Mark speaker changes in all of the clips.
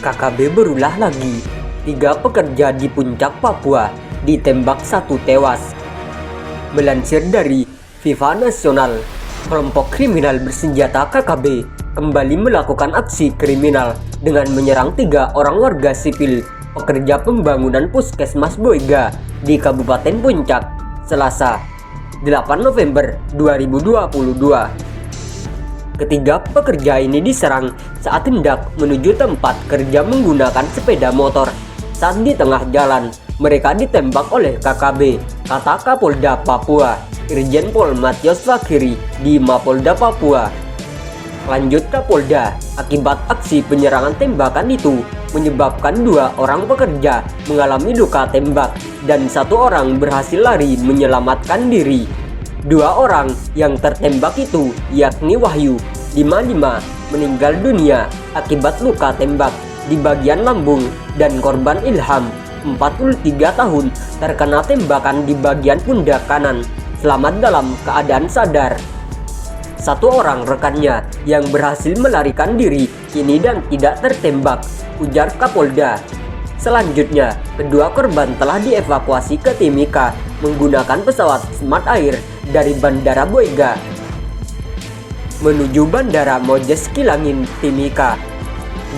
Speaker 1: KKB berulah lagi. 3 pekerja di puncak Papua ditembak, 1 tewas. Melansir dari FIFA Nasional, kelompok kriminal bersenjata KKB kembali melakukan aksi kriminal dengan menyerang 3 orang warga sipil pekerja pembangunan Puskesmas Boiga di Kabupaten Puncak, Selasa, 8 November 2022. Ketiga pekerja ini diserang saat hendak menuju tempat kerja menggunakan sepeda motor. Saat di tengah jalan, mereka ditembak oleh KKB, kata Kapolda Papua, Irjen Pol Matius Fakiri di Mapolda Papua. Lanjut Kapolda, akibat aksi penyerangan tembakan itu menyebabkan 2 orang pekerja mengalami luka tembak dan 1 orang berhasil lari menyelamatkan diri. 2 orang yang tertembak itu yakni Wahyu 55 meninggal dunia akibat luka tembak di bagian lambung dan korban Ilham 43 tahun terkena tembakan di bagian pundak kanan, selamat dalam keadaan sadar. 1 orang rekannya yang berhasil melarikan diri kini dan tidak tertembak, ujar Kapolda. Selanjutnya, kedua korban telah dievakuasi ke Timika menggunakan pesawat Smart Air dari Bandara Boiga menuju Bandara Mojes Kilangin, Timika.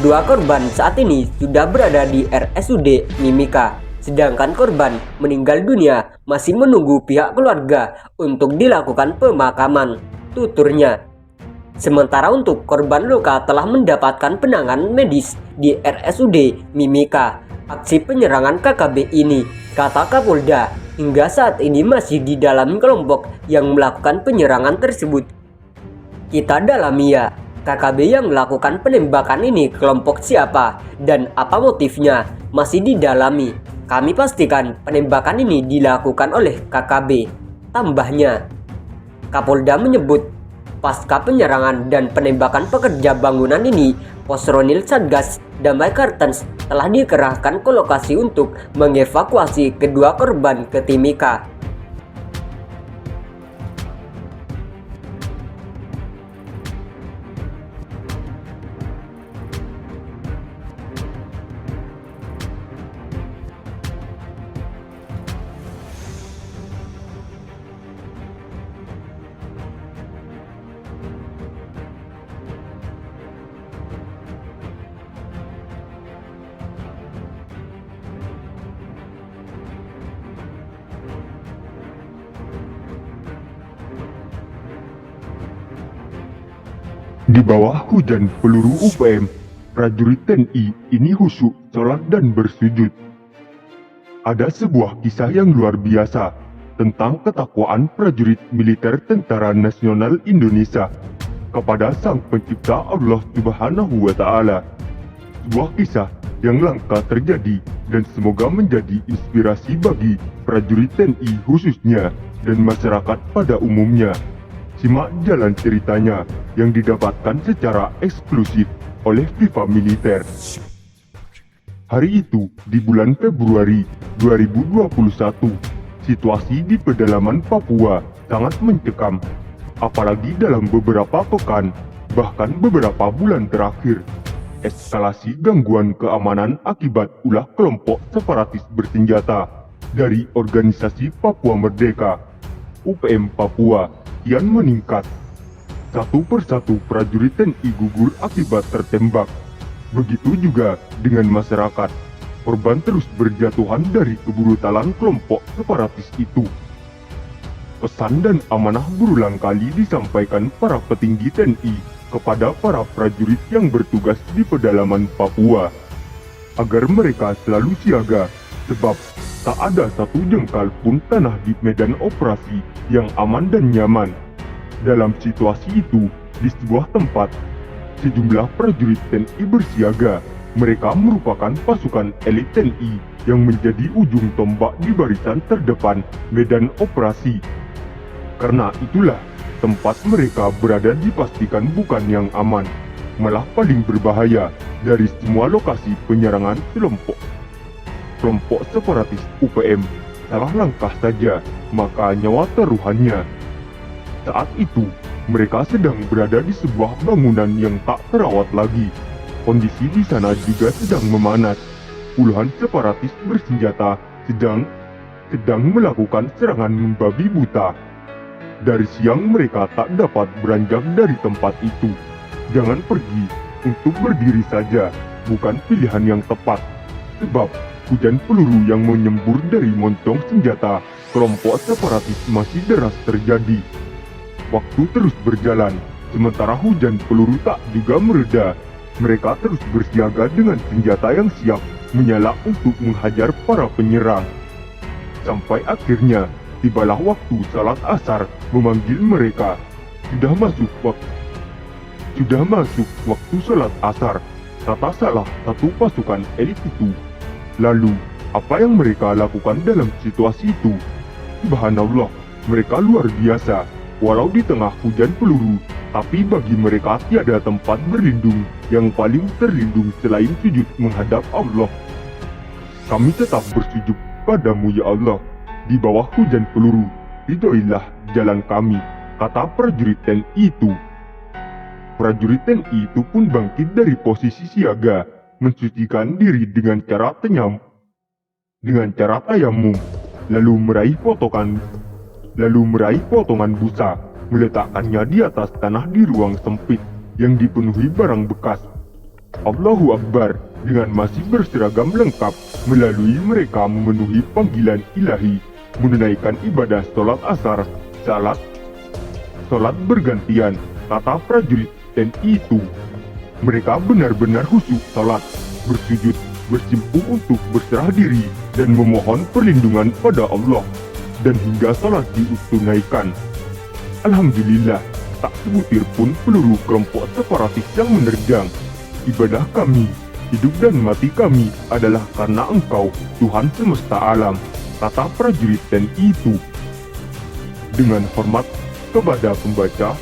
Speaker 1: 2 korban saat ini sudah berada di RSUD Mimika, sedangkan korban meninggal dunia masih menunggu pihak keluarga untuk dilakukan pemakaman, tuturnya. Sementara untuk korban luka telah mendapatkan penanganan medis di RSUD Mimika. Aksi penyerangan KKB ini, kata Kapolda, hingga saat ini masih di dalam kelompok yang melakukan penyerangan tersebut. Kita dalami ya, KKB yang melakukan penembakan ini kelompok siapa dan apa motifnya masih didalami. Kami pastikan penembakan ini dilakukan oleh KKB, tambahnya. Kapolda menyebut pasca penyerangan dan penembakan pekerja bangunan ini, Posronil Satgas Damai Kartens telah dikerahkan ke lokasi untuk mengevakuasi kedua korban ke Timika.
Speaker 2: Di bawah hujan peluru UPM, prajurit TNI ini khusyuk sholat dan bersujud. Ada sebuah kisah yang luar biasa tentang ketakwaan prajurit militer Tentara Nasional Indonesia kepada Sang Pencipta Allah Subhanahu wa Ta'ala. Sebuah kisah yang langka terjadi dan semoga menjadi inspirasi bagi prajurit TNI khususnya dan masyarakat pada umumnya. Simak jalan ceritanya yang didapatkan secara eksklusif oleh FIFA Militer. Hari itu, di bulan Februari 2021, situasi di pedalaman Papua sangat mencekam. Apalagi dalam beberapa pekan, bahkan beberapa bulan terakhir, eskalasi gangguan keamanan akibat ulah kelompok separatis bersenjata dari Organisasi Papua Merdeka, UPM Papua, kian meningkat. Satu persatu prajurit TNI gugur akibat tertembak. Begitu juga dengan masyarakat. Korban terus berjatuhan dari kebrutalan kelompok separatis itu. Pesan dan amanah berulang kali disampaikan para petinggi TNI kepada para prajurit yang bertugas di pedalaman Papua, agar mereka selalu siaga, sebab tak ada satu jengkal pun tanah di medan operasi yang aman dan nyaman. Dalam situasi itu, di sebuah tempat, sejumlah prajurit TNI bersiaga. Mereka merupakan pasukan elit TNI yang menjadi ujung tombak di barisan terdepan medan operasi. Karena itulah, tempat mereka berada dipastikan bukan yang aman, malah paling berbahaya dari semua lokasi penyerangan kelompok separatis UPM. Salah langkah saja, maka nyawa taruhannya. Saat itu, mereka sedang berada di sebuah bangunan yang tak terawat lagi. Kondisi di sana juga sedang memanas. Puluhan separatis bersenjata sedang melakukan serangan membabi buta. Dari siang mereka tak dapat beranjak dari tempat itu. Jangan pergi, untuk berdiri saja bukan pilihan yang tepat. Sebab hujan peluru yang menyembur dari moncong senjata kelompok separatis masih deras terjadi. Waktu terus berjalan, sementara hujan peluru tak juga mereda. Mereka terus bersiaga dengan senjata yang siap menyala untuk menghajar para penyerang. Sampai akhirnya tibalah waktu salat asar memanggil mereka. Sudah masuk waktu salat asar, kata salah satu pasukan elit itu. Lalu, apa yang mereka lakukan dalam situasi itu? Subhanallah, mereka luar biasa. Walau di tengah hujan peluru, tapi bagi mereka tiada tempat berlindung yang paling terlindung selain sujud menghadap Allah. Kami tetap bersujud padamu ya Allah. Di bawah hujan peluru, ridhoilah jalan kami, kata prajurit TNI itu. Prajurit TNI itu pun bangkit dari posisi siaga, mensucikan diri dengan cara tayamum, lalu meraih potongan busa, meletakkannya di atas tanah di ruang sempit yang dipenuhi barang bekas. Allahu Akbar, dengan masih berseragam lengkap, melalui mereka memenuhi panggilan ilahi, menunaikan ibadah sholat asar, sholat bergantian, kata prajurit TNI itu. Mereka benar-benar khusyuk sholat, bersujud, bersimpuh untuk berserah diri dan memohon perlindungan pada Allah. Dan hingga salat ditunaikan. Alhamdulillah, tak sebutir pun peluru kelompok separatis yang menerjang. Ibadah kami, hidup dan mati kami adalah karena Engkau, Tuhan semesta alam, kata prajurit TNI itu. Dengan hormat kepada pembaca,